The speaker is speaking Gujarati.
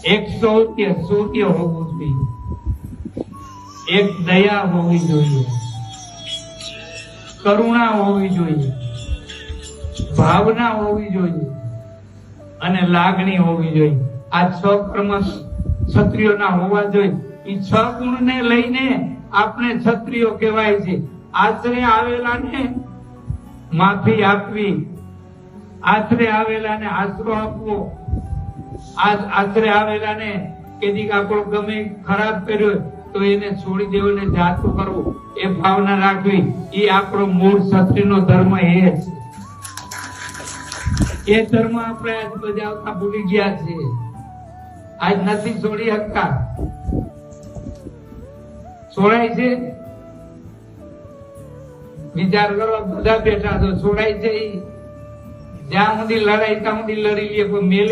એક સૂર્ય હોવું જોઈએ, એક દયા હોવી જોઈએ, કરુણા હોવી જોઈએ, ભાવના હોવી જોઈએ અને લાગણી હોવી જોઈએ. આ 6 કર્મ ક્ષત્રિયોના હોવા જોઈએ. એ 6 ગુણને લઈને આપણે ક્ષત્રિયો કહેવાય છે. આશરે આવેલાને માફી આપવી, આશરે આવેલાને આશરો આપવો, આશરે આવેલાને કેદીક આપણો ગમે ખરાબ કર્યો તો એને છોડી દેવો ને જાતું કરવું, એ ભાવના રાખવી. એ આપણો મૂળ ક્ષત્રિયનો ધર્મ એ છે. એ ધર્મ આપણે આજ બજાવતા ભૂલી ગયા છે. આજ નથી છોડી શકતા. છોડાય છે? વિચાર કરો, બધા બેઠા તો છોડાય છે? જ્યાં સુધી લડાઈ ત્યાં સુધી લડી લે, કોઈ મેલે